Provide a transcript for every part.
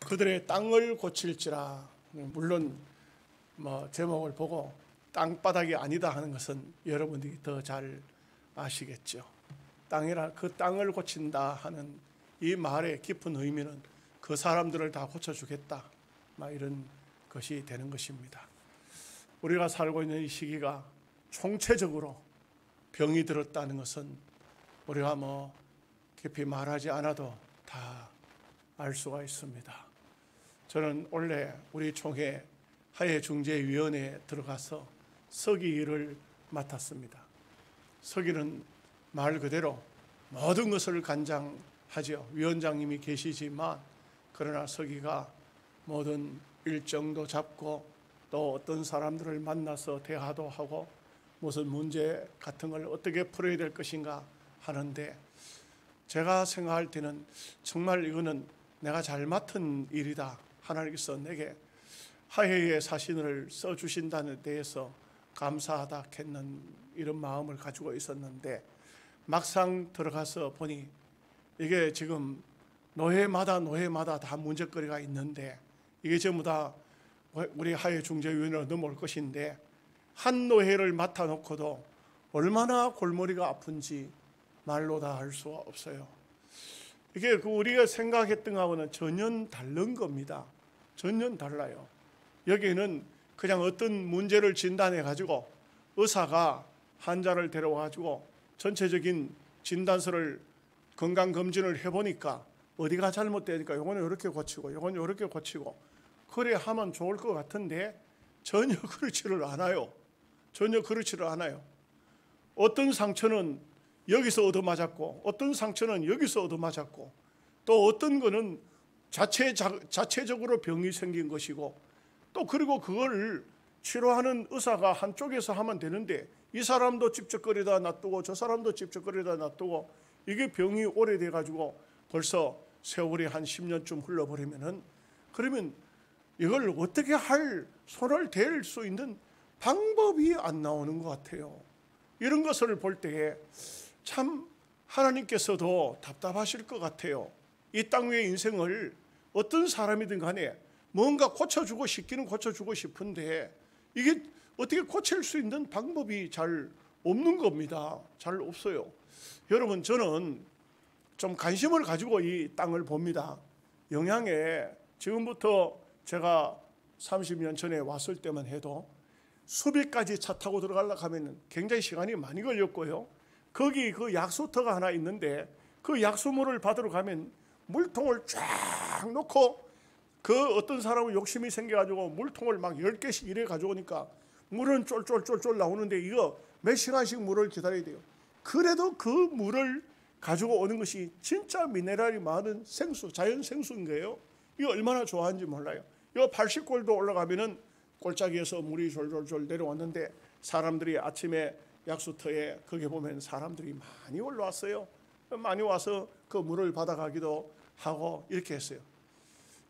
그들의 땅을 고칠지라. 물론 제목을 보고 땅바닥이 아니다 하는 것은 여러분들이 더 잘 아시겠죠. 땅이라 그 땅을 고친다 하는 이 말의 깊은 의미는 그 사람들을 다 고쳐주겠다, 이런 것이 되는 것입니다. 우리가 살고 있는 이 시기가 총체적으로 병이 들었다는 것은 우리가 깊이 말하지 않아도 다 알 수가 있습니다. 저는 원래 우리 총회 하해중재위원회에 들어가서 서기 일을 맡았습니다. 서기는 말 그대로 모든 것을 관장하죠. 위원장님이 계시지만 그러나 서기가 모든 일정도 잡고 또 어떤 사람들을 만나서 대화도 하고 무슨 문제 같은 걸 어떻게 풀어야 될 것인가 하는데, 제가 생각할 때는 정말 이거는 내가 잘 맡은 일이다. 하나님께서 내게 하해의 사신을 써주신다는 데에서 감사하다 했는 이런 마음을 가지고 있었는데, 막상 들어가서 보니 이게 지금 노회마다 다 문제거리가 있는데, 이게 전부 다 우리 하해중재위원회로 넘어올 것인데, 한 노회를 맡아놓고도 얼마나 골머리가 아픈지 말로 다 할 수가 없어요. 이게 우리가 생각했던 것하고는 전혀 다른 겁니다. 전혀 달라요. 여기는 그냥 어떤 문제를 진단해가지고 의사가 환자를 데려와가지고 전체적인 진단서를 건강검진을 해보니까 어디가 잘못되니까 요거는 이렇게 고치고 요거는 이렇게 고치고 그래 하면 좋을 것 같은데 전혀 그렇지를 않아요. 전혀 그렇지를 않아요. 어떤 상처는 여기서 얻어맞았고 어떤 상처는 여기서 얻어맞았고 또 어떤 거는 자체적으로 병이 생긴 것이고 또 그리고 그걸 치료하는 의사가 한쪽에서 하면 되는데 이 사람도 찝쩍거리다 놔두고 저 사람도 찝쩍거리다 놔두고 이게 병이 오래돼 가지고 벌써 세월이 한 10년쯤 흘러버리면은 그러면 이걸 어떻게 손을 댈 수 있는 방법이 안 나오는 것 같아요. 이런 것을 볼 때에 참 하나님께서도 답답하실 것 같아요. 이 땅 위의 인생을 어떤 사람이든 간에 뭔가 고쳐주고 싶기는 고쳐주고 싶은데 이게 어떻게 고칠 수 있는 방법이 잘 없는 겁니다. 잘 없어요. 여러분, 저는 좀 관심을 가지고 이 땅을 봅니다. 영양에 지금부터 제가 30년 전에 왔을 때만 해도 수비까지 차 타고 들어가려고 하면 굉장히 시간이 많이 걸렸고요. 거기 그 약수터가 하나 있는데 그 약수물을 받으러 가면 물통을 쫙 놓고 그 어떤 사람은 욕심이 생겨가지고 물통을 막 10개씩 이래 가져오니까 물은 쫄쫄쫄쫄 나오는데 이거 몇 시간씩 물을 기다려야 돼요. 그래도 그 물을 가지고 오는 것이 진짜 미네랄이 많은 생수, 자연 생수인 거예요. 이거 얼마나 좋아하는지 몰라요. 이거 80골도 올라가면은 골짜기에서 물이 졸졸졸 내려왔는데 사람들이 아침에 약수터에 거기 보면 사람들이 많이 올라왔어요. 많이 와서 그 물을 받아가기도 하고 이렇게 했어요.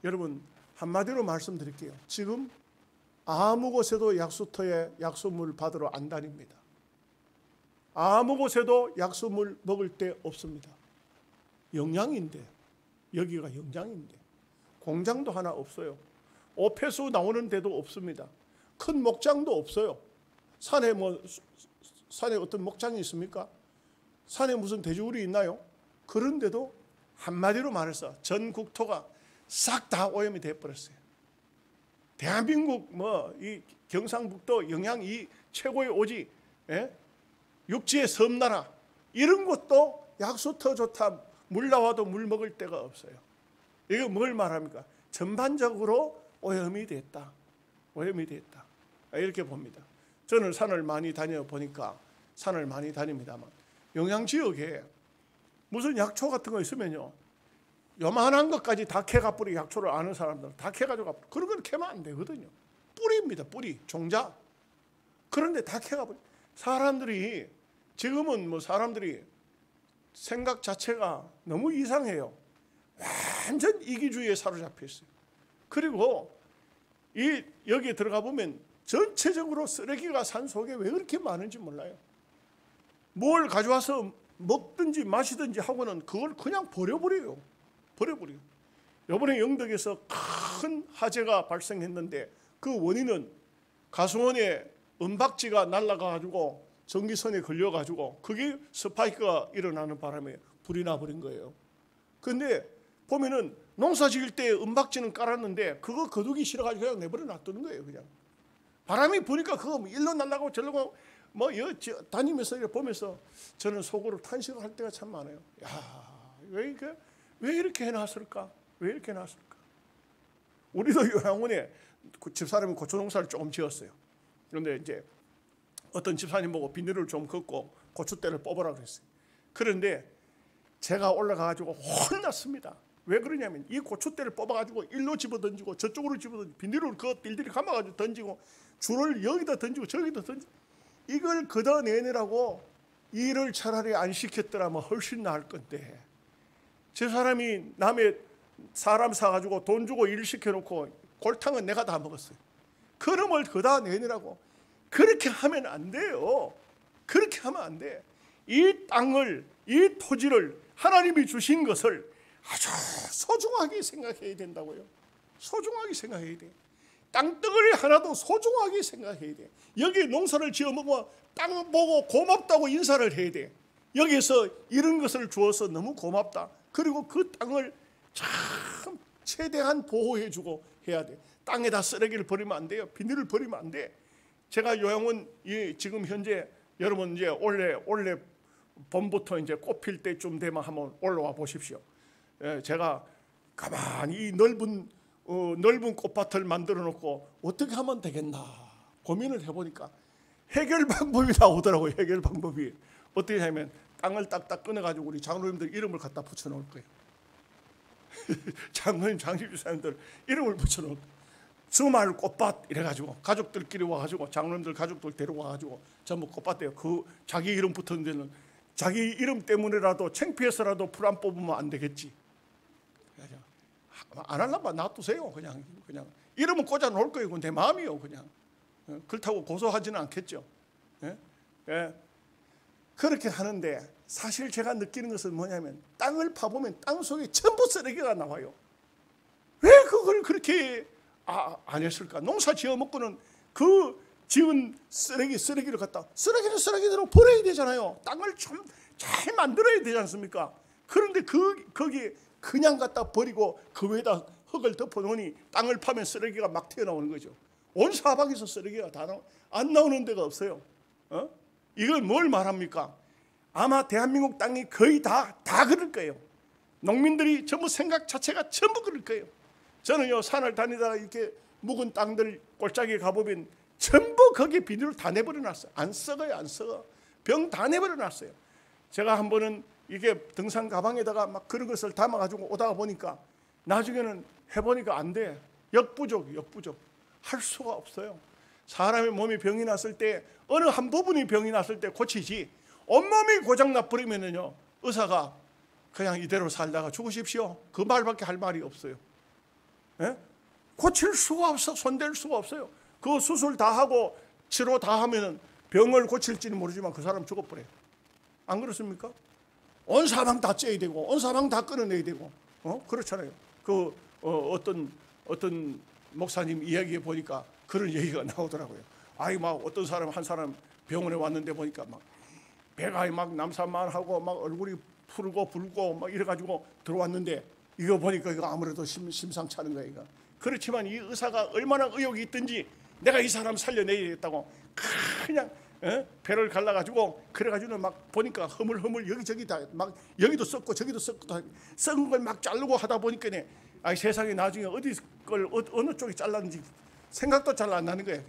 여러분, 한마디로 말씀드릴게요. 지금 아무 곳에도 약수터에 약수물 받으러 안 다닙니다. 아무 곳에도 약수물 먹을 데 없습니다. 영양인데, 여기가 영양인데 공장도 하나 없어요. 오폐수 나오는 데도 없습니다. 큰 목장도 없어요. 산에 어떤 목장이 있습니까? 산에 무슨 돼지우리 있나요? 그런데도 한마디로 말해서 전 국토가 싹 다 오염이 돼버렸어요. 대한민국 이 경상북도 영양 이 최고의 오지, 육지의 섬나라 이런 것도 약수터 좋다 물 나와도 물 먹을 데가 없어요. 이게 뭘 말합니까? 전반적으로 오염이 됐다. 오염이 됐다. 이렇게 봅니다. 저는 산을 많이 다녀보니까 산을 많이 다닙니다만 영양지역에 무슨 약초 같은 거 있으면요 요만한 것까지 다 캐가 뿌리 약초를 아는 사람들은 다 캐가지고 그런 건 캐면 안 되거든요. 뿌리입니다. 뿌리, 종자. 그런데 다 캐가 뿌리. 사람들이 지금은 사람들이 생각 자체가 너무 이상해요. 완전 이기주의에 사로잡혀 있어요. 그리고 여기에 들어가 보면 전체적으로 쓰레기가 산 속에 왜 그렇게 많은지 몰라요. 뭘 가져와서 먹든지 마시든지 하고는 그걸 그냥 버려버려요. 버려버려요. 이번에 영덕에서 큰 화재가 발생했는데 그 원인은 가수원에 은박지가 날아가가지고 전기선에 걸려가지고 그게 스파이크가 일어나는 바람에 불이 나버린 거예요. 근데 보면은 농사 지을 때 은박지는 깔았는데 그거 거두기 싫어가지고 그냥 내버려 놔두는 거예요. 그냥 바람이 부니까 그거 일로 날아가고 저로 가고 뭐 다니면서 이렇게 보면서 저는 속으로 탄식을 할 때가 참 많아요. 야, 왜 이렇게 해놨을까? 왜 이렇게 해놨을까? 우리도 요양원에 집사람이 고추농사를 조금 지었어요. 그런데 이제 어떤 집사님 보고 비닐을 좀 걷고 고추대를 뽑으라 그랬어요. 그런데 제가 올라가가지고 혼났습니다. 왜 그러냐면 이 고추대를 뽑아가지고 일로 집어던지고 저쪽으로 집어던지고 비닐을 그 딜딜이 감아가지고 던지고 줄을 여기다 던지고 저기다 던지고 이걸 걷어내느라고 일을 차라리 안 시켰더라면 훨씬 나을 건데 저 사람이 남의 사람 사가지고 돈 주고 일 시켜놓고 골탕은 내가 다 먹었어요. 그놈을 걷어내느라고 그렇게 하면 안 돼요. 그렇게 하면 안 돼. 이 땅을, 이 토지를 하나님이 주신 것을 아주 소중하게 생각해야 된다고요. 소중하게 생각해야 돼. 땅덩어리 하나도 소중하게 생각해야 돼. 여기 농사를 지어 먹으면 땅 보고 고맙다고 인사를 해야 돼. 여기서 이런 것을 주어서 너무 고맙다. 그리고 그 땅을 참 최대한 보호해주고 해야 돼. 땅에다 쓰레기를 버리면 안 돼요. 비닐을 버리면 안 돼. 제가 요양원 지금 현재 여러분 이제 올해 봄부터 이제 꽃필 때쯤 되면 한번 올라와 보십시오. 제가 가만히 이 넓은 꽃밭을 만들어 놓고 어떻게 하면 되겠나 고민을 해보니까 해결 방법이 나오더라고요. 해결 방법이 어떻게 하면 땅을 딱딱 끊어가지고 우리 장로님들 이름을 갖다 붙여놓을 거예요. 장로님, 장집주사님들 이름을 붙여놓을 거예요. 주말 꽃밭 이래가지고 가족들끼리 와가지고 장로님들 가족들 데려와가지고 전부 꽃밭대요. 그 자기 이름 붙은 데는 자기 이름 때문에라도 창피해서라도 풀 안 뽑으면 안 되겠지. 안 하려면 놔두세요. 그냥 이름은 꽂아 놓을 거예요. 그건 내 마음이요. 그냥 그렇다고 고소하지는 않겠죠. 예? 그렇게 하는데 사실 제가 느끼는 것은 뭐냐면 땅을 파보면 땅 속에 전부 쓰레기가 나와요. 왜 그걸 그렇게 안 했을까? 농사 지어 먹고는 그 지은 쓰레기를 갖다 쓰레기는 쓰레기대로 버려야 되잖아요. 땅을 좀 잘 만들어야 되지 않습니까? 그런데 거기 그냥 갖다 버리고 그 위에다 흙을 덮어놓으니 땅을 파면 쓰레기가 막 튀어나오는 거죠. 온 사방에서 쓰레기가 안 나오는 데가 없어요. 이걸 뭘 말합니까? 아마 대한민국 땅이 거의 다 그럴 거예요. 농민들이 전부 생각 자체가 전부 그럴 거예요. 저는요 산을 다니다가 이렇게 묵은 땅들 골짜기에 가보면 전부 거기에 비닐을 다 내버려 놨어요. 안 썩어요. 안 썩어. 병 다 내버려 놨어요. 제가 한 번은 이게 등산 가방에다가 막 그런 것을 담아가지고 오다가 보니까 나중에는 해보니까 안 돼. 역부족. 할 수가 없어요. 사람의 몸이 병이 났을 때 어느 한 부분이 병이 났을 때 고치지 온몸이 고장 나버리면은요 의사가 그냥 이대로 살다가 죽으십시오. 그 말밖에 할 말이 없어요. 예? 고칠 수가 없어. 손댈 수가 없어요. 그 수술 다 하고 치료 다 하면은 병을 고칠지는 모르지만 그 사람 죽어버려요. 안 그렇습니까? 온 사방 다 째야 되고 온 사방 다 끊어내야 되고 그렇잖아요. 어떤 목사님 이야기에 보니까 그런 얘기가 나오더라고요. 막 어떤 사람 한 사람 병원에 왔는데 보니까 막 배가 막 남산만하고 막 얼굴이 푸르고 붉고 막 이래가지고 들어왔는데 이거 보니까 이거 아무래도 심상치 않은 거예요. 그렇지만 이 의사가 얼마나 의욕이 있든지 내가 이 사람 살려내야겠다고 그냥 배를 갈라가지고 그래가지고는 막 보니까 허물허물 여기저기 다 막 여기도 썩고 저기도 썩고 다 썩은 걸 막 자르고 하다 보니까 세상에 나중에 어디 걸 어느 쪽이 잘랐는지 생각도 잘 안 나는 거예요.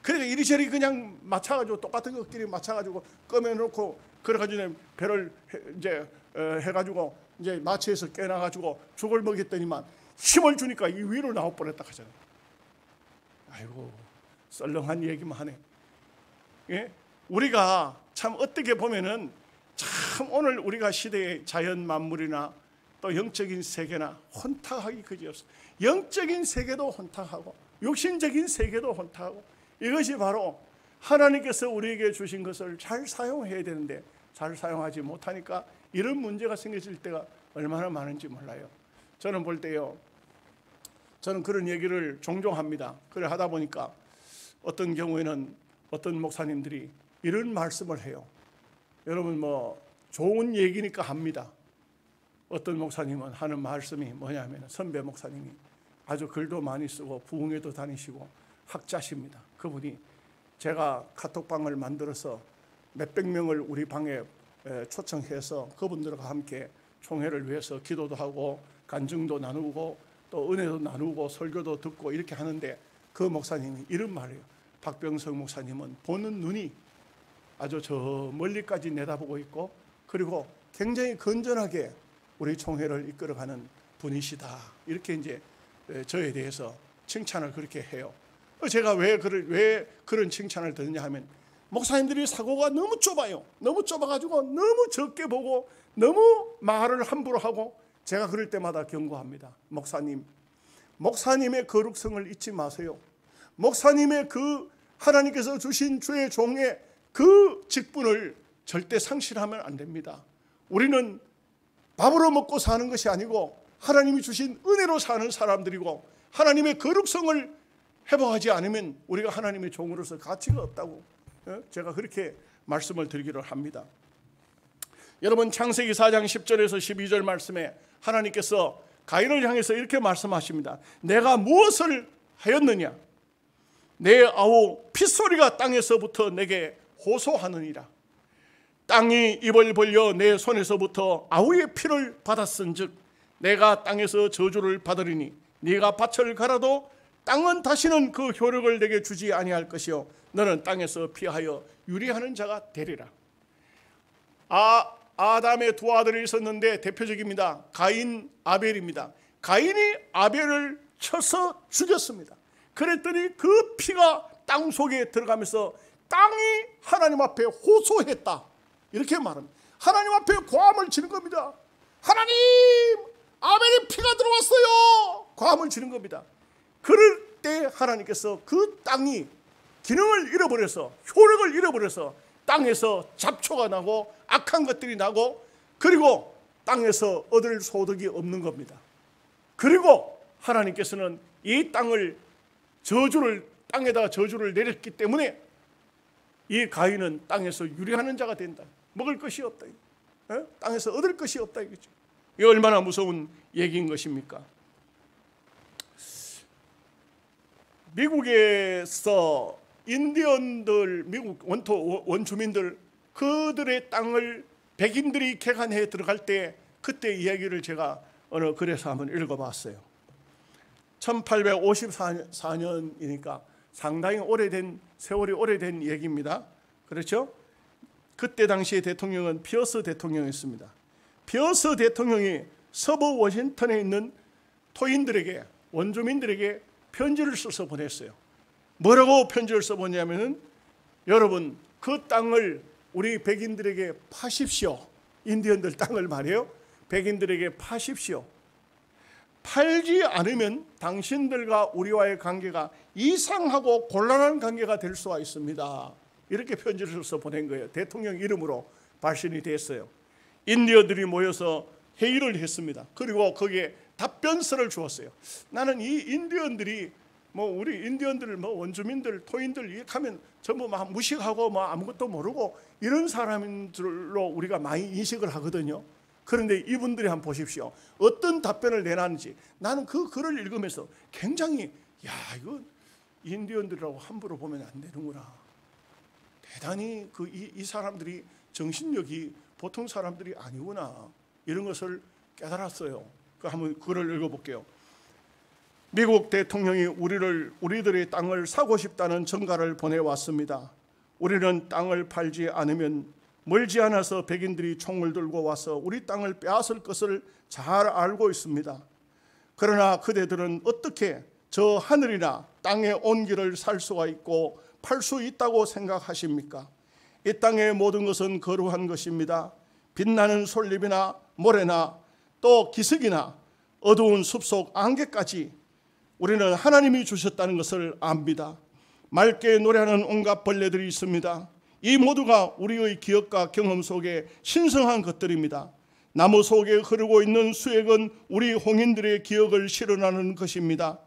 그러니까 이리저리 그냥 맞춰가지고 똑같은 것끼리 맞춰가지고 꺼내놓고 그래가지고 배를 이제 해가지고 이제 마취해서 깨놔가지고 죽을 먹였더니만 힘을 주니까 이 위로 나와 버렸다 하잖아요. 아이고 썰렁한 얘기만 하네. 예? 우리가 참 어떻게 보면은 참 오늘 우리가 시대의 자연 만물이나 또 영적인 세계나 혼탁하기 그지없어. 영적인 세계도 혼탁하고 육신적인 세계도 혼탁하고 이것이 바로 하나님께서 우리에게 주신 것을 잘 사용해야 되는데 잘 사용하지 못하니까 이런 문제가 생겼을 때가 얼마나 많은지 몰라요. 저는 볼 때요, 저는 그런 얘기를 종종 합니다. 그래 하다 보니까 어떤 경우에는 어떤 목사님들이 이런 말씀을 해요. 여러분 뭐 좋은 얘기니까 합니다. 어떤 목사님은 하는 말씀이 뭐냐면, 선배 목사님이 아주 글도 많이 쓰고 부흥회도 다니시고 학자십니다. 그분이 제가 카톡방을 만들어서 몇백 명을 우리 방에 초청해서 그분들과 함께 총회를 위해서 기도도 하고 간증도 나누고 또 은혜도 나누고 설교도 듣고 이렇게 하는데, 그 목사님이 이런 말이에요. 박병석 목사님은 보는 눈이 아주 저 멀리까지 내다보고 있고, 그리고 굉장히 건전하게 우리 총회를 이끌어가는 분이시다. 이렇게 이제 저에 대해서 칭찬을 그렇게 해요. 제가 왜 그런 칭찬을 듣느냐 하면, 목사님들이 사고가 너무 좁아요. 너무 좁아가지고 너무 적게 보고 너무 말을 함부로 하고, 제가 그럴 때마다 경고합니다. 목사님의 거룩성을 잊지 마세요. 목사님의 그 하나님께서 주신 주의 종의 그 직분을 절대 상실하면 안 됩니다. 우리는 밥으로 먹고 사는 것이 아니고 하나님이 주신 은혜로 사는 사람들이고, 하나님의 거룩성을 회복하지 않으면 우리가 하나님의 종으로서 가치가 없다고 제가 그렇게 말씀을 드리기를 합니다. 여러분, 창세기 4장 10절에서 12절 말씀에 하나님께서 가인을 향해서 이렇게 말씀하십니다. 내가 무엇을 하였느냐? 내 아우 핏소리가 땅에서부터 내게 호소하느니라. 땅이 입을 벌려 내 손에서부터 아우의 피를 받았은즉 내가 땅에서 저주를 받으리니, 네가 밭을 갈아도 땅은 다시는 그 효력을 내게 주지 아니할 것이요 너는 땅에서 피하여 유리하는 자가 되리라. 아담의 두 아들이 있었는데 대표적입니다. 가인, 아벨입니다. 가인이 아벨을 쳐서 죽였습니다. 그랬더니 그 피가 땅 속에 들어가면서 땅이 하나님 앞에 호소했다, 이렇게 말합니다. 하나님 앞에 고함을 지는 겁니다. 하나님, 아벨의 피가 들어왔어요. 고함을 지는 겁니다. 그럴 때 하나님께서 그 땅이 기능을 잃어버려서, 효력을 잃어버려서 땅에서 잡초가 나고 악한 것들이 나고, 그리고 땅에서 얻을 소득이 없는 겁니다. 그리고 하나님께서는 이 땅에다가 저주를 내렸기 때문에 이 가인은 땅에서 유리하는 자가 된다. 먹을 것이 없다. 땅에서 얻을 것이 없다 이거죠. 이게 얼마나 무서운 얘기인 것입니까? 미국에서 인디언들, 미국 원주민들, 그들의 땅을 백인들이 개간해 들어갈 때 그때 이야기를 제가 어느 글에서 한번 읽어봤어요. 1854년이니까 상당히 오래된, 세월이 오래된 얘기입니다. 그렇죠? 그때 당시의 대통령은 피어스 대통령이었습니다. 피어스 대통령이 서부 워싱턴에 있는 토인들에게, 원주민들에게 편지를 써서 보냈어요. 뭐라고 편지를 써보냐면은, 여러분 그 땅을 우리 백인들에게 파십시오. 인디언들 땅을 말이에요. 백인들에게 파십시오. 팔지 않으면 당신들과 우리와의 관계가 이상하고 곤란한 관계가 될 수가 있습니다. 이렇게 편지를 써서 보낸 거예요. 대통령 이름으로 발신이 됐어요. 인디언들이 모여서 회의를 했습니다. 그리고 거기에 답변서를 주었어요. 나는 이 인디언들이 우리 인디언들, 원주민들, 토인들 이렇게 하면 전부 막 무식하고 아무것도 모르고 이런 사람들로 우리가 많이 인식을 하거든요. 그런데 이분들이 한번 보십시오. 어떤 답변을 내놨는지. 나는 그 글을 읽으면서 굉장히, 이거 인디언들이라고 함부로 보면 안 되는구나. 대단히 이 사람들이 정신력이 보통 사람들이 아니구나, 이런 것을 깨달았어요. 한번 글을 읽어볼게요. 미국 대통령이 우리들의 땅을 사고 싶다는 전가를 보내왔습니다. 우리는 땅을 팔지 않으면 멀지 않아서 백인들이 총을 들고 와서 우리 땅을 빼앗을 것을 잘 알고 있습니다. 그러나 그대들은 어떻게 저 하늘이나 땅의 온기를 살 수가 있고 팔 수 있다고 생각하십니까? 이 땅의 모든 것은 거룩한 것입니다. 빛나는 솔잎이나 모래나 또 기슭이나 어두운 숲속 안개까지 우리는 하나님이 주셨다는 것을 압니다. 맑게 노래하는 온갖 벌레들이 있습니다. 이 모두가 우리의 기억과 경험 속에 신성한 것들입니다. 나무 속에 흐르고 있는 수액은 우리 홍인들의 기억을 실현하는 것입니다.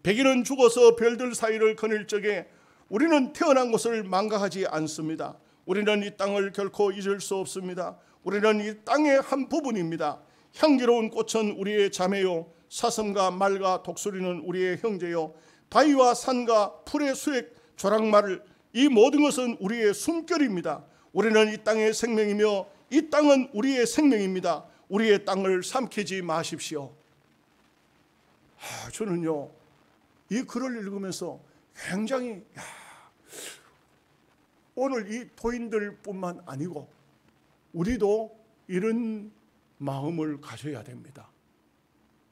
백인은 죽어서 별들 사이를 거닐 적에 우리는 태어난 것을 망각하지 않습니다. 우리는 이 땅을 결코 잊을 수 없습니다. 우리는 이 땅의 한 부분입니다. 향기로운 꽃은 우리의 자매요, 사슴과 말과 독수리는 우리의 형제요, 바위와 산과 풀의 수액, 조랑말, 이 모든 것은 우리의 숨결입니다. 우리는 이 땅의 생명이며 이 땅은 우리의 생명입니다. 우리의 땅을 삼키지 마십시오. 저는요, 이 글을 읽으면서 굉장히 오늘 이 도인들뿐만 아니고 우리도 이런 마음을 가져야 됩니다.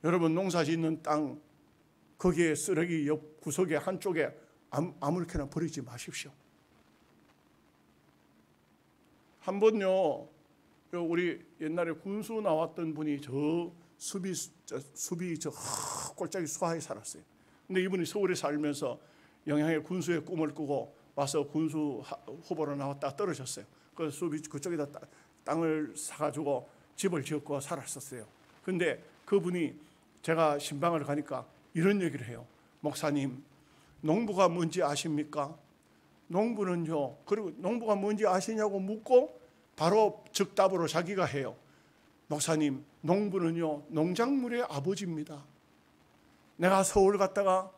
여러분, 농사 짓는 땅 거기에 쓰레기 옆 구석에 한쪽에 아무렇게나 버리지 마십시오. 한 번요, 우리 옛날에 군수 나왔던 분이 저 숲이 저 골짜기 수하에 살았어요. 근데 이분이 서울에 살면서 영양의 군수의 꿈을 꾸고 와서 군수 후보로 나왔다가 떨어졌어요. 그 숲이 그쪽에다 땅을 사가지고 집을 지었고 살았었어요. 근데 그분이 제가 신방을 가니까 이런 얘기를 해요. 목사님, 농부가 뭔지 아십니까? 농부는요, 그리고 농부가 뭔지 아시냐고 묻고 바로 즉답으로 자기가 해요. 목사님, 농부는요, 농작물의 아버지입니다. 내가 서울 갔다가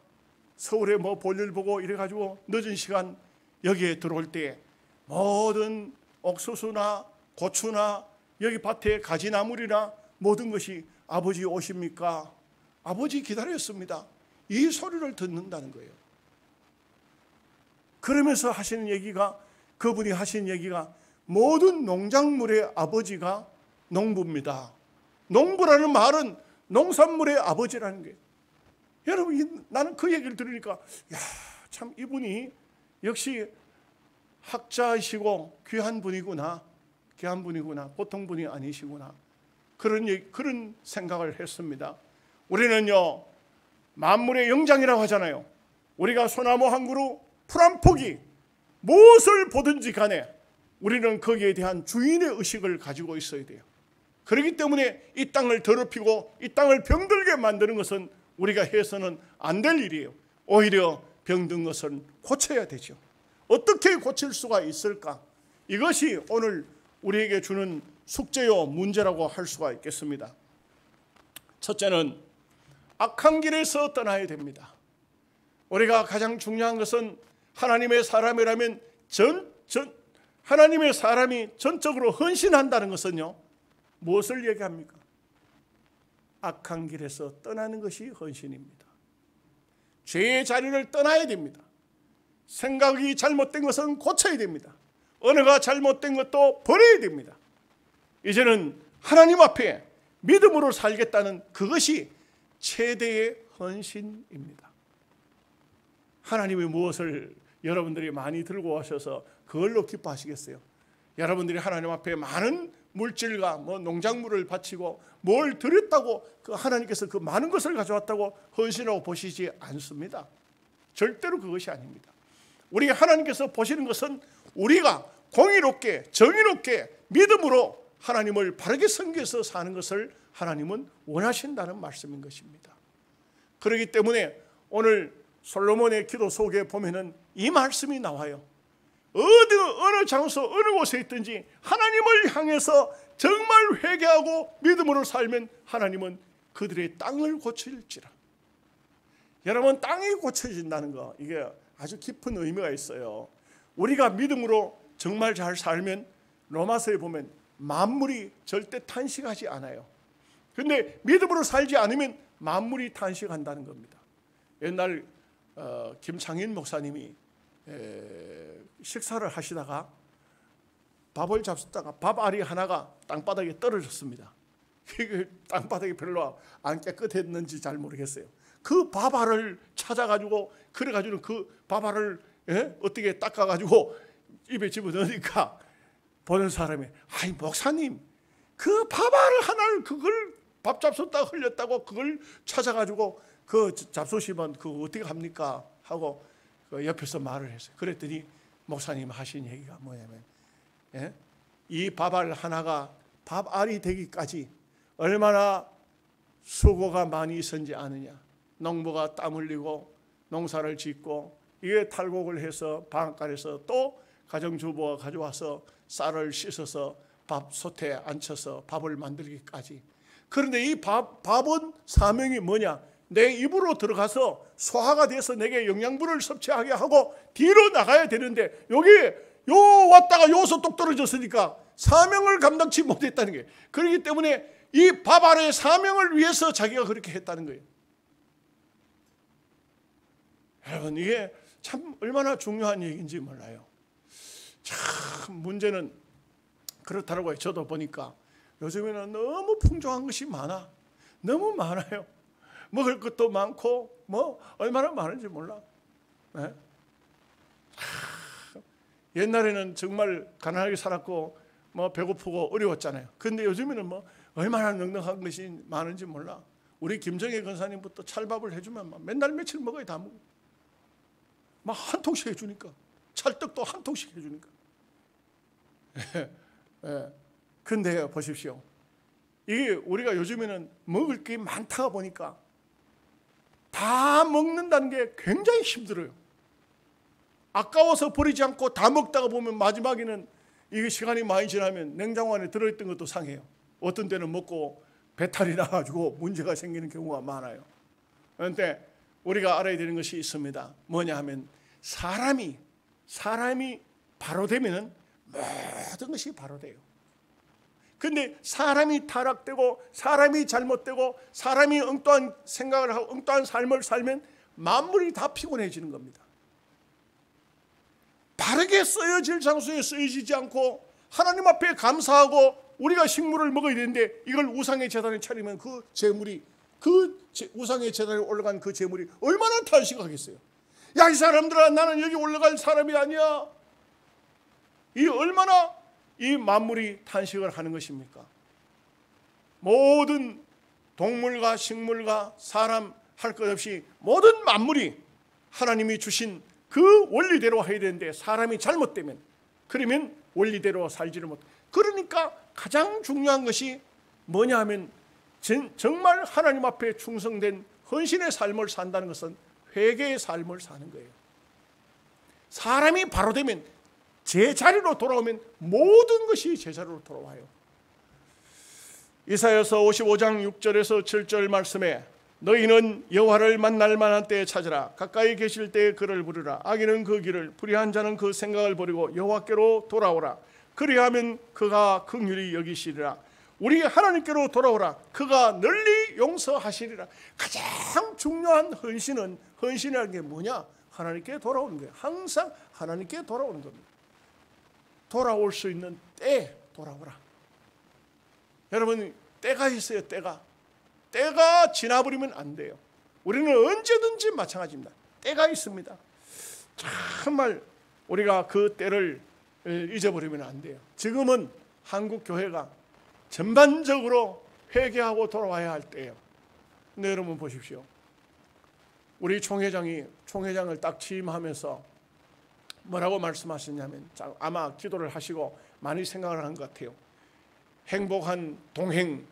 서울에 뭐 볼일 보고 이래가지고 늦은 시간 여기에 들어올 때 모든 옥수수나 고추나 여기 밭에 가지나물이나 모든 것이 아버지 오십니까? 아버지 기다렸습니다. 이 소리를 듣는다는 거예요. 그러면서 하시는 얘기가, 그분이 하신 얘기가 모든 농작물의 아버지가 농부입니다. 농부라는 말은 농산물의 아버지라는 거예요. 여러분, 나는 그 얘기를 들으니까 참 이분이 역시 학자이시고 귀한 분이구나. 보통 분이 아니시구나. 그런 생각을 했습니다. 우리는요, 만물의 영장이라고 하잖아요. 우리가 소나무 한 그루, 풀 한 포기, 무엇을 보든지 간에 우리는 거기에 대한 주인의 의식을 가지고 있어야 돼요. 그렇기 때문에 이 땅을 더럽히고 이 땅을 병들게 만드는 것은 우리가 해서는 안 될 일이에요. 오히려 병든 것은 고쳐야 되죠. 어떻게 고칠 수가 있을까? 이것이 오늘 우리에게 주는 숙제요, 문제라고 할 수가 있겠습니다. 첫째는 악한 길에서 떠나야 됩니다. 우리가 가장 중요한 것은 하나님의 사람이라면 하나님의 사람이 전적으로 헌신한다는 것은요, 무엇을 얘기합니까? 악한 길에서 떠나는 것이 헌신입니다. 죄의 자리를 떠나야 됩니다. 생각이 잘못된 것은 고쳐야 됩니다. 언어가 잘못된 것도 버려야 됩니다. 이제는 하나님 앞에 믿음으로 살겠다는 그것이 최대의 헌신입니다. 하나님이 무엇을 여러분들이 많이 들고 오셔서 그걸로 기뻐하시겠어요? 여러분들이 하나님 앞에 많은 물질과 농작물을 바치고 뭘 드렸다고 그 하나님께서 그 많은 것을 가져왔다고 헌신하고 보시지 않습니다. 절대로 그것이 아닙니다. 우리 하나님께서 보시는 것은 우리가 공의롭게 정의롭게 믿음으로 하나님을 바르게 섬겨서 사는 것을 하나님은 원하신다는 말씀인 것입니다. 그렇기 때문에 오늘 솔로몬의 기도 속에 보면은 이 말씀이 나와요. 어느 장소 어느 곳에 있든지 하나님을 향해서 정말 회개하고 믿음으로 살면 하나님은 그들의 땅을 고칠지라. 여러분, 땅이 고쳐진다는 거, 이게 아주 깊은 의미가 있어요. 우리가 믿음으로 정말 잘 살면 로마서에 보면 만물이 절대 탄식하지 않아요. 그런데 믿음으로 살지 않으면 만물이 탄식한다는 겁니다. 옛날 김창인 목사님이 식사를 하시다가 밥을 잡수다가 밥알이 하나가 땅바닥에 떨어졌습니다. 땅바닥이 별로 안 깨끗했는지 잘 모르겠어요. 그 밥알을 찾아가지고 그래가지고 그 밥알을 어떻게 닦아가지고 입에 집어넣으니까 보는 사람이, 아이 목사님, 그 밥알 하나를 그걸 밥 잡숫다가 흘렸다고 그걸 찾아가지고 그 잡수시면 그거 어떻게 합니까? 하고 그 옆에서 말을 했어요. 그랬더니 목사님 하신 얘기가 뭐냐면, 이 밥알 하나가 밥알이 되기까지 얼마나 수고가 많이 있었는지 아느냐. 농부가 땀 흘리고 농사를 짓고 이게 탈곡을 해서 방앗간에서 또 가정주부가 가져와서 쌀을 씻어서 밥솥에 앉혀서 밥을 만들기까지. 그런데 이 밥은 사명이 뭐냐? 내 입으로 들어가서 소화가 돼서 내게 영양분을 섭취하게 하고 뒤로 나가야 되는데 여기 요 왔다가 요서 똑 떨어졌으니까 사명을 감당치 못했다는 거예요. 그렇기 때문에 이 밥 아래의 사명을 위해서 자기가 그렇게 했다는 거예요. 여러분, 이게 참 얼마나 중요한 얘기인지 몰라요. 참 문제는 그렇더라고요. 저도 보니까 요즘에는 너무 풍족한 것이 많아. 너무 많아요. 먹을 것도 많고 뭐 얼마나 많은지 몰라. 네? 옛날에는 정말 가난하게 살았고 뭐 배고프고 어려웠잖아요. 근데 요즘에는 뭐 얼마나 넉넉한 것이 많은지 몰라. 우리 김정혜 권사님부터 찰밥을 해주면 막 맨날 며칠 먹어야 다 먹어. 막 한 통씩 해주니까. 찰떡도 한 통씩 해주니까. 근데 보십시오. 이게 우리가 요즘에는 먹을 게 많다 보니까 다 먹는다는 게 굉장히 힘들어요. 아까워서 버리지 않고 다 먹다가 보면 마지막에는 이게 시간이 많이 지나면 냉장고 안에 들어있던 것도 상해요. 어떤 때는 먹고 배탈이 나가지고 문제가 생기는 경우가 많아요. 그런데 우리가 알아야 되는 것이 있습니다. 뭐냐 하면 사람이 바로 되면은 모든 것이 바로 돼요. 근데 사람이 타락되고 사람이 잘못되고 사람이 엉뚱한 생각을 하고 엉뚱한 삶을 살면 만물이 다 피곤해지는 겁니다. 바르게 쓰여질 장소에 쓰여지지 않고 하나님 앞에 감사하고 우리가 식물을 먹어야 되는데 이걸 우상의 제단에 차리면 그 재물이 우상의 제단에 올라간 그 재물이 얼마나 탄식하겠어요. 야, 이 사람들아, 나는 여기 올라갈 사람이 아니야. 이 얼마나 이 만물이 탄식을 하는 것입니까? 모든 동물과 식물과 사람 할 것 없이 모든 만물이 하나님이 주신 그 원리대로 해야 되는데 사람이 잘못되면 그러면 원리대로 살지를 못. 그러니까 가장 중요한 것이 뭐냐 하면 정말 하나님 앞에 충성된 헌신의 삶을 산다는 것은 회개의 삶을 사는 거예요. 사람이 바로 되면 제자리로 돌아오면 모든 것이 제자리로 돌아와요. 이사야서 55장 6절에서 7절 말씀에 너희는 여호와를 만날 만한 때에 찾으라. 가까이 계실 때에 그를 부르라. 악인은 그 길을, 불의한 자는 그 생각을 버리고 여호와께로 돌아오라. 그리하면 그가 긍휼히 여기시리라. 우리 하나님께로 돌아오라. 그가 널리 용서하시리라. 가장 중요한 헌신이라는 게 뭐냐? 하나님께 돌아오는 거예요. 항상 하나님께 돌아오는 겁니다. 돌아올 수 있는 때에 돌아오라. 여러분, 때가 있어요. 때가 지나버리면 안 돼요. 우리는 언제든지 마찬가지입니다. 때가 있습니다. 정말 우리가 그 때를 잊어버리면 안 돼요. 지금은 한국 교회가 전반적으로 회개하고 돌아와야 할 때예요. 근데 여러분 보십시오. 우리 총회장을 딱 취임하면서 뭐라고 말씀하셨냐면 아마 기도를 하시고 많이 생각을 한 것 같아요. 행복한 동행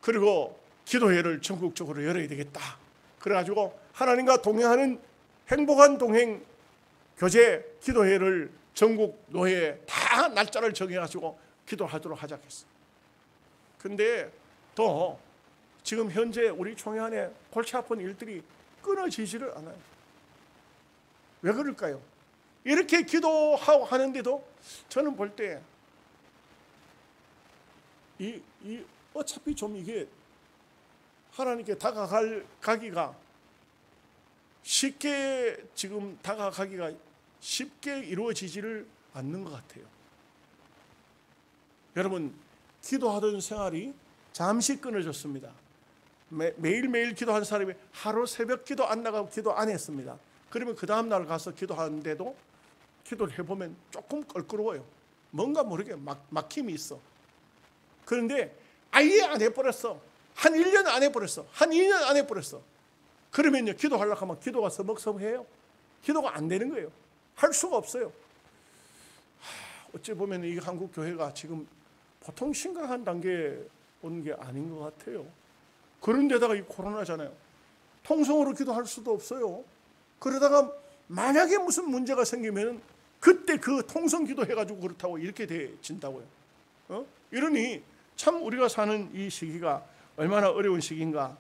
그리고 기도회를 전국적으로 열어야 되겠다. 그래가지고 하나님과 동행하는 행복한 동행 교제 기도회를 전국 노회에 다 날짜를 정해가지고 기도하도록 하자겠어. 근데 또 지금 현재 우리 총회 안에 골치 아픈 일들이 끊어지지를 않아요. 왜 그럴까요? 이렇게 기도하고 하는데도 저는 볼 때 어차피 좀 이게 하나님께 다가가기가 쉽게 이루어지지를 않는 것 같아요. 여러분, 기도하던 생활이 잠시 끊어졌습니다. 매일매일 기도한 사람이 하루 새벽 기도 안 나가고 기도 안 했습니다. 그러면 그 다음 날 가서 기도하는데도 기도를 해보면 조금 껄끄러워요. 뭔가 모르게 막힘이 있어. 그런데 아예 안 해버렸어. 한 1년 안 해버렸어. 한 2년 안 해버렸어. 그러면요, 기도하려고 하면 기도가 서먹서먹해요. 기도가 안 되는 거예요. 할 수가 없어요. 어찌 보면 이 한국 교회가 지금 보통 심각한 단계에 오는 게 아닌 것 같아요. 그런데다가 이 코로나잖아요. 통성으로 기도할 수도 없어요. 그러다가 만약에 무슨 문제가 생기면 그때 그 통성 기도해가지고 그렇다고 이렇게 돼진다고요. 이러니 참 우리가 사는 이 시기가 얼마나 어려운 시기인가.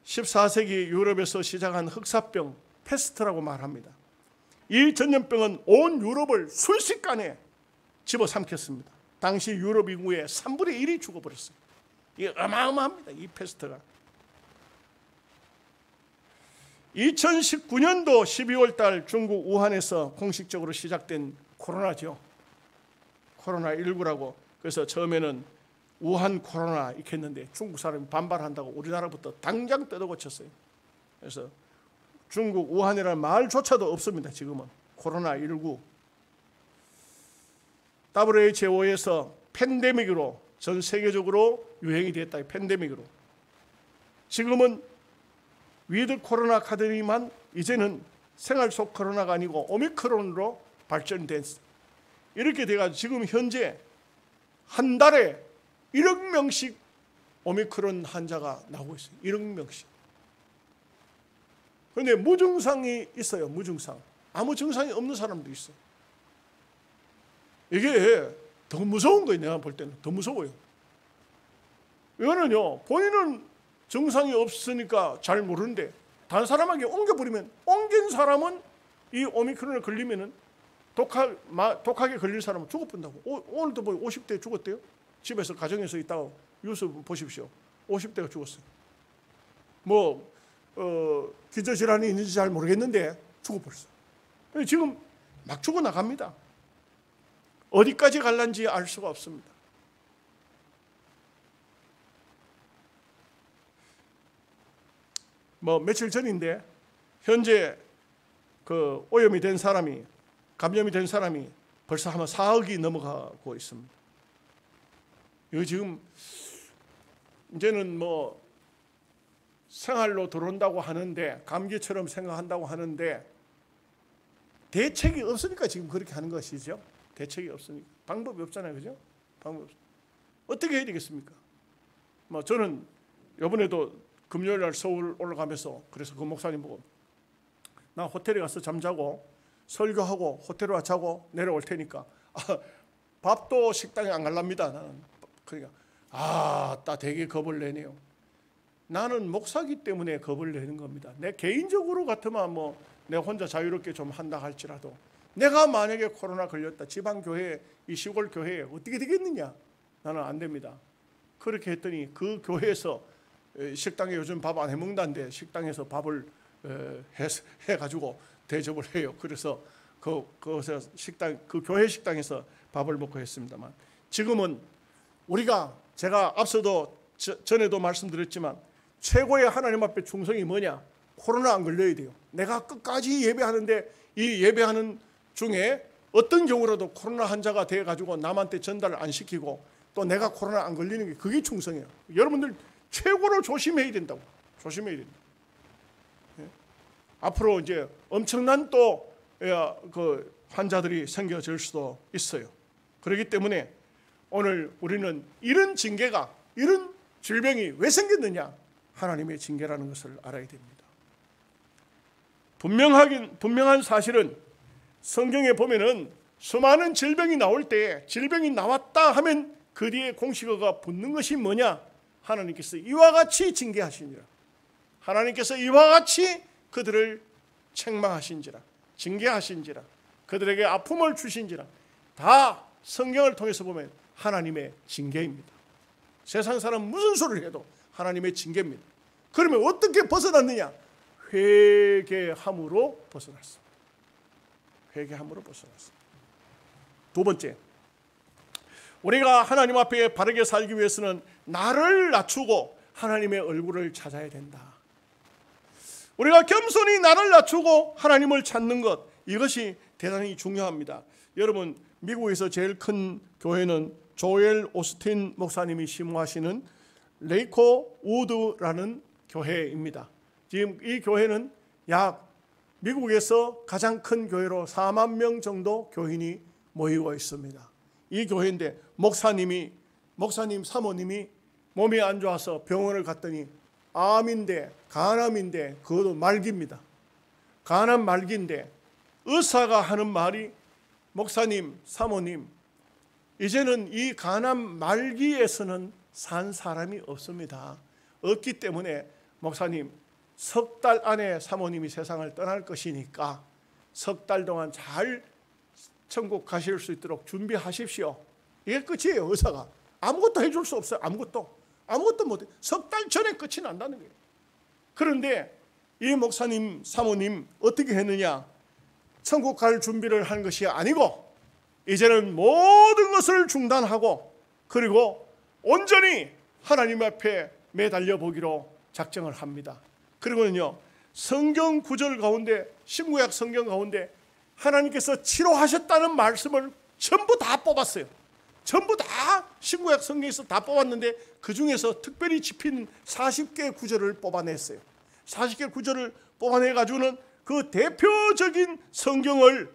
14세기 유럽에서 시작한 흑사병 패스트라고 말합니다. 이 전염병은 온 유럽을 순식간에 집어삼켰습니다. 당시 유럽 인구의 3분의 1이 죽어버렸어요. 이게 어마어마합니다. 이 패스트가. 2019년도 12월 달 중국 우한에서 공식적으로 시작된 코로나죠. 코로나19라고. 그래서 처음에는 우한 코로나 이렇게 했는데 중국 사람이 반발한다고 우리나라부터 당장 뜯어고쳤어요. 그래서 중국 우한이라는 말조차도 없습니다. 지금은 코로나19. WHO에서 팬데믹으로 전 세계적으로 유행이 됐다. 팬데믹으로. 지금은 위드 코로나 카드니만 이제는 생활 속 코로나가 아니고 오미크론으로 발전됐어요. 이렇게 돼가지고 지금 현재 한 달에 1억 명씩 오미크론 환자가 나오고 있어요. 1억 명씩. 그런데 무증상이 있어요. 무증상. 아무 증상이 없는 사람도 있어요. 이게 더 무서운 거예요. 내가 볼 때는 더 무서워요. 이거는요, 본인은 증상이 없으니까 잘 모르는데 다른 사람에게 옮겨버리면, 옮긴 사람은 이 오미크론에 걸리면은 독하게 걸린 사람은 죽어본다고. 오늘도 뭐 50대 죽었대요. 집에서 가정에서 있다가 뉴스 보십시오. 50대가 죽었어요. 뭐 기저질환이 있는지 잘 모르겠는데 죽어버렸어요. 지금 막 죽어나갑니다. 어디까지 갈란지 알 수가 없습니다. 뭐 며칠 전인데 현재 그 오염이 된 사람이, 감염이 된 사람이 벌써 아마 4억이 넘어가고 있습니다. 이거 지금 이제는 뭐 생활로 들어온다고 하는데, 감기처럼 생각한다고 하는데 대책이 없으니까 지금 그렇게 하는 것이죠. 대책이 없으니까. 방법이 없잖아요. 그죠? 방법 없어요. 어떻게 해야 되겠습니까? 뭐 저는 이번에도 금요일 날 서울 올라가면서 그래서 그 목사님 보고, 나 호텔에 가서 잠자고 설교하고 호텔에 와 자고 내려올 테니까 밥도 식당에 안 갈랍니다. 나는. 그러니까 되게 겁을 내네요. 나는 목사기 때문에 겁을 내는 겁니다. 내 개인적으로 같으면 뭐 내가 혼자 자유롭게 좀 한다 할지라도, 내가 만약에 코로나 걸렸다, 지방교회, 이 시골 교회에 어떻게 되겠느냐? 나는 안 됩니다. 그렇게 했더니 그 교회에서 식당에 요즘 밥 안 해먹는다는데 식당에서 밥을 해가지고 대접을 해요. 그래서 그것에 그 교회 식당에서 밥을 먹고 했습니다만, 지금은 우리가, 제가 앞서도 전에도 말씀드렸지만 최고의 하나님 앞에 충성이 뭐냐? 코로나 안 걸려야 돼요. 내가 끝까지 예배하는데 이 예배하는 중에 어떤 경우라도 코로나 환자가 돼가지고 남한테 전달 안 시키고 또 내가 코로나 안 걸리는 게, 그게 충성이에요. 여러분들 최고로 조심해야 된다고. 조심해야 된다. 예? 앞으로 이제 엄청난 또 그 환자들이 생겨질 수도 있어요. 그렇기 때문에 오늘 우리는 이런 징계가, 이런 질병이 왜 생겼느냐? 하나님의 징계라는 것을 알아야 됩니다. 분명한 사실은 성경에 보면은 수많은 질병이 나올 때, 질병이 나왔다 하면 그 뒤에 공식어가 붙는 것이 뭐냐? 하나님께서 이와 같이 징계하시니라. 하나님께서 이와 같이 그들을 책망하신지라, 징계하신지라, 그들에게 아픔을 주신지라. 다 성경을 통해서 보면 하나님의 징계입니다. 세상 사람 무슨 소리를 해도 하나님의 징계입니다. 그러면 어떻게 벗어났느냐? 회개함으로 벗어났습니다. 회개함으로 벗어났습니다. 두 번째, 우리가 하나님 앞에 바르게 살기 위해서는 나를 낮추고 하나님의 얼굴을 찾아야 된다. 우리가 겸손히 나를 낮추고 하나님을 찾는 것, 이것이 대단히 중요합니다. 여러분, 미국에서 제일 큰 교회는 조엘 오스틴 목사님이 심무하시는 레이코 우드라는 교회입니다. 지금 이 교회는 미국에서 가장 큰 교회로 4만 명 정도 교인이 모이고 있습니다. 이 교회인데 목사님 사모님이 몸이 안 좋아서 병원을 갔더니 암인데 간암인데 그것도 말기입니다. 간암 말기인데 의사가 하는 말이 목사님 사모님 이제는 이 간암 말기에서는 산 사람이 없습니다. 없기 때문에 목사님 석 달 안에 사모님이 세상을 떠날 것이니까 석 달 동안 잘 천국 가실 수 있도록 준비하십시오. 이게 끝이에요. 의사가 아무것도 해줄 수 없어요. 아무것도 못해. 석 달 전에 끝이 난다는 거예요. 그런데 이 목사님 사모님 어떻게 했느냐, 천국 갈 준비를 한 것이 아니고 이제는 모든 것을 중단하고 그리고 온전히 하나님 앞에 매달려 보기로 작정을 합니다. 그리고는요, 성경 구절 가운데, 신구약 성경 가운데 하나님께서 치료하셨다는 말씀을 전부 다 뽑았어요. 전부 다 신구약 성경에서 다 뽑았는데 그 중에서 특별히 짚힌 40개 구절을 뽑아냈어요. 40개 구절을 뽑아내가지고는 그 대표적인 성경을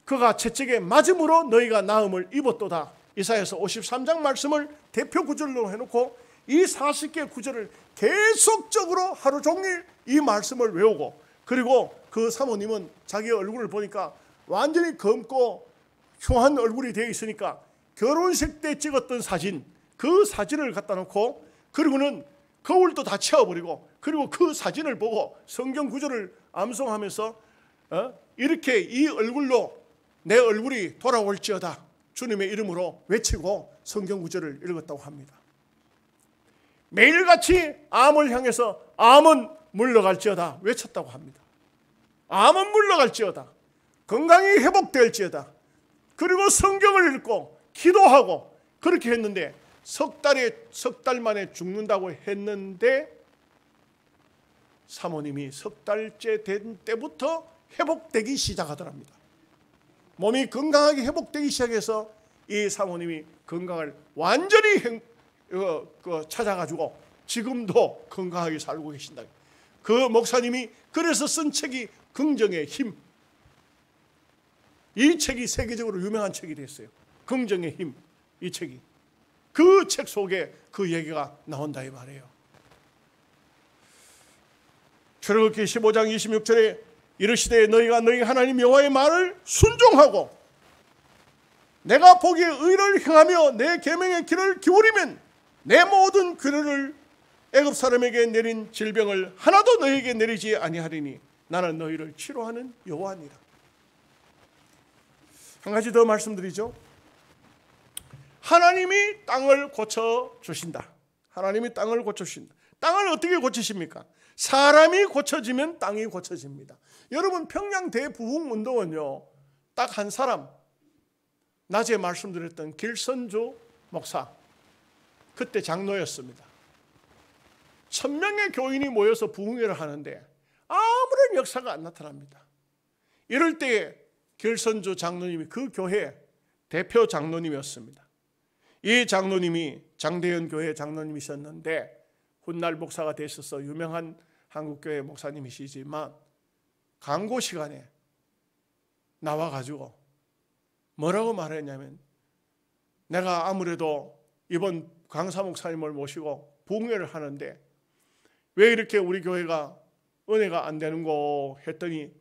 그가 채찍에 맞음으로 너희가 나음을 입었도다. 이사야서 53장 말씀을 대표 구절로 해놓고 이 40개 구절을 계속적으로 하루 종일 이 말씀을 외우고, 그리고 그 사모님은 자기 얼굴을 보니까 완전히 검고 흉한 얼굴이 되어 있으니까 결혼식 때 찍었던 사진, 그 사진을 갖다 놓고 그리고는 거울도 다 채워버리고 그리고 그 사진을 보고 성경 구절을 암송하면서 이렇게 이 얼굴로 내 얼굴이 돌아올지어다 주님의 이름으로 외치고 성경 구절을 읽었다고 합니다. 매일같이 암을 향해서 암은 물러갈지어다 외쳤다고 합니다. 암은 물러갈지어다, 건강이 회복될지어다. 그리고 성경을 읽고 기도하고 그렇게 했는데 석 달 만에 죽는다고 했는데 사모님이 석 달째 된 때부터 회복되기 시작하더랍니다. 몸이 건강하게 회복되기 시작해서 이 사모님이 건강을 완전히 찾아가지고 지금도 건강하게 살고 계신다. 그 목사님이 그래서 쓴 책이 긍정의 힘. 이 책이 세계적으로 유명한 책이 됐어요. 긍정의 힘. 이 책이. 그 책 속에 그 얘기가 나온다 이 말이에요. 출애굽기 15장 26절에 이르시되 너희가 너희 하나님 여호와의 말을 순종하고 내가 보기에 의를 행하며 내 계명의 길을 기울이면 내 모든 규례를 애굽 사람에게 내린 질병을 하나도 너희에게 내리지 아니하리니 나는 너희를 치료하는 여호와니라. 한 가지 더 말씀드리죠. 하나님이 땅을 고쳐주신다. 하나님이 땅을 고쳐주신다. 땅을 어떻게 고치십니까? 사람이 고쳐지면 땅이 고쳐집니다. 여러분, 평양 대부흥운동은요, 딱 한 사람, 낮에 말씀드렸던 길선조 목사, 그때 장로였습니다. 1000명의 교인이 모여서 부흥회를 하는데 아무런 역사가 안 나타납니다. 이럴 때에 길선조 장로님이 그 교회 대표 장로님이었습니다. 이 장로님이 장대현 교회 장로님이셨는데 훗날 목사가 되셔서 유명한 한국교회 목사님이시지만 강고 시간에 나와가지고 뭐라고 말했냐면, 내가 아무래도 이번 강사 목사님을 모시고 부흥회를 하는데 왜 이렇게 우리 교회가 은혜가 안 되는고 했더니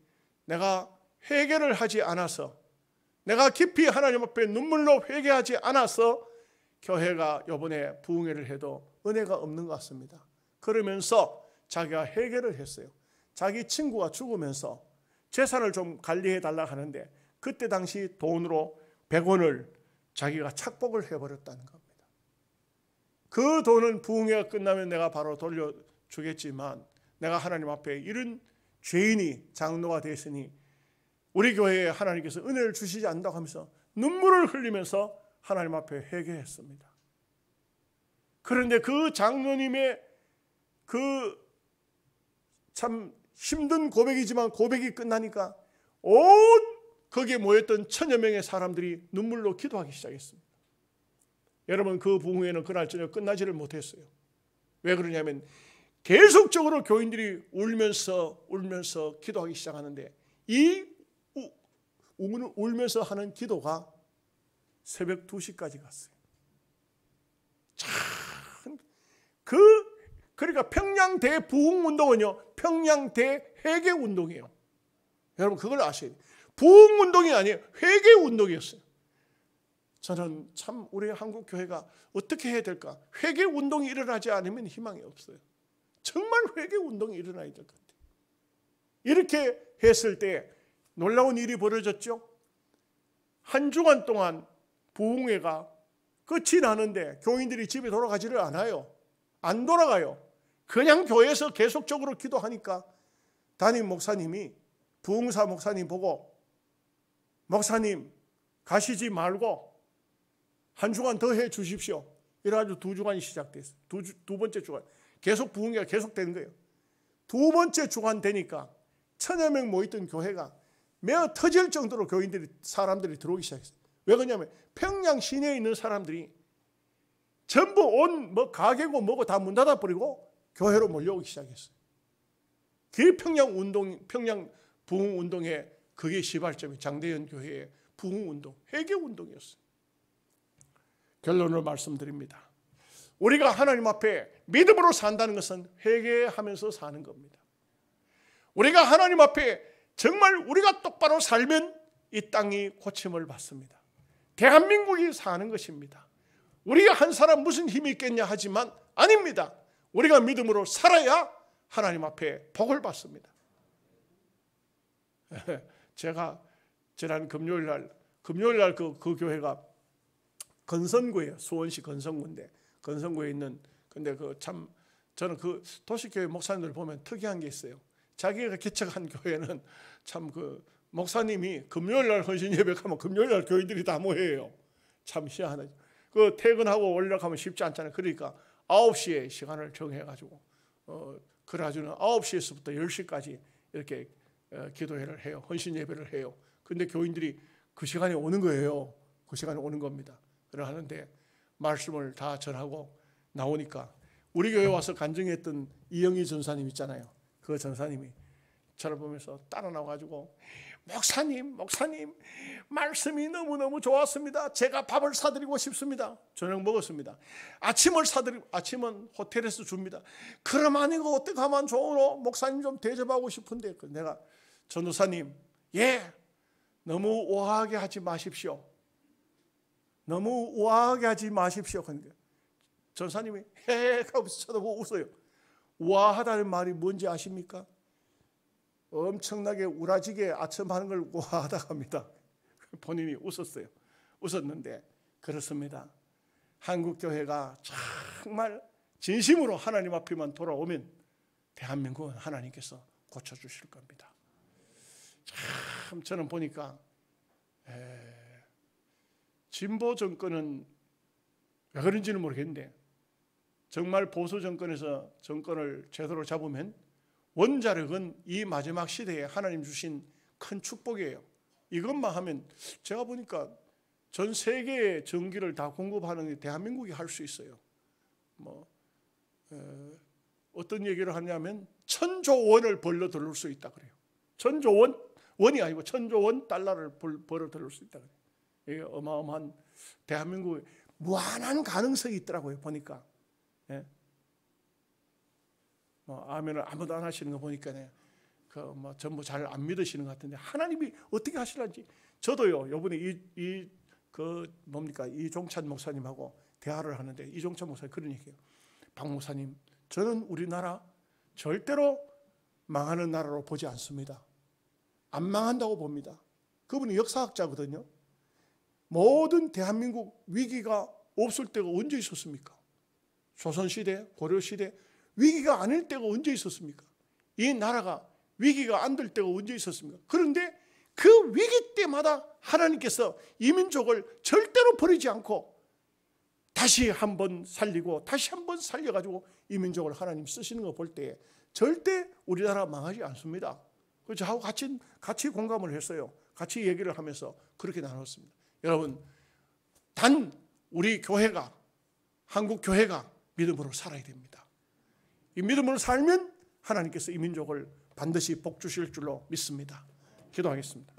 내가 회개를 하지 않아서, 내가 깊이 하나님 앞에 눈물로 회개하지 않아서 교회가 이번에 부흥회를 해도 은혜가 없는 것 같습니다. 그러면서 자기가 회개를 했어요. 자기 친구가 죽으면서 재산을 좀 관리해 달라고 하는데 그때 당시 돈으로 100원을 자기가 착복을 해버렸다는 겁니다. 그 돈은 부흥회가 끝나면 내가 바로 돌려주겠지만 내가 하나님 앞에 이런 죄인이 장로가 됐으니 우리 교회에 하나님께서 은혜를 주시지 않는다고 하면서 눈물을 흘리면서 하나님 앞에 회개했습니다. 그런데 그 장로님의 그 참 힘든 고백이지만 고백이 끝나니까 온 거기에 모였던 1000여 명의 사람들이 눈물로 기도하기 시작했습니다. 여러분, 그 부흥회는 그날 저녁 끝나지를 못했어요. 왜 그러냐면 계속적으로 교인들이 울면서 기도하기 시작하는데 이 울면서 하는 기도가 새벽 2시까지 갔어요. 참, 그러니까 평양 대부흥운동은요, 평양 대회개운동이에요. 여러분 그걸 아셔야 돼요. 부흥운동이 아니에요. 회개운동이었어요. 저는 참 우리 한국 교회가 어떻게 해야 될까? 회개운동이 일어나지 않으면 희망이 없어요. 정말 회개운동이 일어나야 될 것 같아요. 이렇게 했을 때 놀라운 일이 벌어졌죠. 한 주간 동안 부흥회가 끝이 나는데 교인들이 집에 돌아가지를 않아요. 안 돌아가요. 그냥 교회에서 계속적으로 기도하니까 담임 목사님이 부흥사 목사님 보고, 목사님 가시지 말고 한 주간 더 해 주십시오. 이래가지고 2주간이 시작됐어요. 두 번째 주간 계속 부흥회가 계속되는 거예요. 2번째 주간 되니까 1000여 명 모였던 교회가 매어 터질 정도로 사람들이 들어오기 시작했어요. 왜 그러냐면 평양 시내에 있는 사람들이 전부 가게고 뭐고 다 문 닫아버리고 교회로 몰려오기 시작했어요. 그게 평양 부흥운동의 그게 시발점이 장대현 교회의 부흥운동, 회개운동이었어요. 결론을 말씀드립니다. 우리가 하나님 앞에 믿음으로 산다는 것은 회개하면서 사는 겁니다. 우리가 하나님 앞에 정말 우리가 똑바로 살면 이 땅이 고침을 받습니다. 대한민국이 사는 것입니다. 우리가 한 사람 무슨 힘이 있겠냐 하지만 아닙니다. 우리가 믿음으로 살아야 하나님 앞에 복을 받습니다. 제가 지난 금요일 날 그 교회가 건선구예요. 수원시 건선구인데, 건선구에 있는, 근데 저는 그 도시교회 목사님들 보면 특이한 게 있어요. 자기가 개척한 교회는 참 목사님이 금요일 날 헌신 예배하면 금요일 날 교인들이 다 모여요. 참 희한하죠. 퇴근하고 올라가면 쉽지 않잖아요. 그러니까 9시에 시간을 정해가지고 그래가지고는 9시에서부터 10시까지 이렇게 기도회를 해요. 헌신 예배를 해요. 근데 교인들이 그 시간에 오는 거예요. 그 시간에 오는 겁니다. 그러는데 말씀을 다 전하고 나오니까 우리 교회 와서 간증했던 이영희 전사님 있잖아요. 그 전사님이 저를 보면서 따라 나와가지고 목사님 말씀이 너무너무 좋았습니다. 제가 밥을 사드리고 싶습니다. 저녁 먹었습니다. 아침은 호텔에서 줍니다. 그럼 아니고 어떻게 하면 좋으노? 목사님 좀 대접하고 싶은데. 내가 전도사님, 너무 우아하게 하지 마십시오. 너무 우아하게 하지 마십시오. 그러니까 전사님이 하고 쳐다보고 웃어요. 우아하다는 말이 뭔지 아십니까? 엄청나게 우라지게 아첨하는 걸 우아하다고 합니다. 본인이 웃었는데 그렇습니다. 한국교회가 정말 진심으로 하나님 앞에만 돌아오면 대한민국은 하나님께서 고쳐주실 겁니다. 참 저는 보니까 진보 정권은 왜 그런지는 모르겠는데 정말 보수 정권에서 정권을 제대로 잡으면 원자력은 이 마지막 시대에 하나님 주신 큰 축복이에요. 이것만 하면 제가 보니까 전 세계의 전기를 다 공급하는 게 대한민국이 할 수 있어요. 어떤 얘기를 하냐면 1000조 원을 벌러 들을 수 있다 그래요. 1000조 원이 아니고 1000조 원 달러를 벌어 들을 수 있다 그래요. 이게 어마어마한 대한민국에 무한한 가능성이 있더라고요. 보니까. 아멘을 아무도 안 하시는 거 보니까 전부 잘 안 믿으시는 것 같은데 하나님이 어떻게 하시는지 저도요. 이번에 이종찬 목사님하고 대화를 하는데 이종찬 목사님 그런 얘기해요. 박 목사님, 저는 우리나라 절대로 망하는 나라로 보지 않습니다. 안 망한다고 봅니다. 그분이 역사학자거든요. 모든 대한민국 위기가 없을 때가 언제 있었습니까? 조선시대, 고려시대 위기가 아닐 때가 언제 있었습니까? 이 나라가 위기가 안 될 때가 언제 있었습니까? 그런데 그 위기 때마다 하나님께서 이 민족을 절대로 버리지 않고 다시 한번 살리고 다시 한번 살려가지고 이 민족을 하나님 쓰시는 거 볼 때 절대 우리나라 망하지 않습니다. 그래서 저하고 같이 공감을 했어요. 같이 얘기를 하면서 그렇게 나눴습니다. 여러분, 단 우리 교회가, 한국 교회가 믿음으로 살아야 됩니다. 이 믿음으로 살면 하나님께서 이 민족을 반드시 복 주실 줄로 믿습니다. 기도하겠습니다.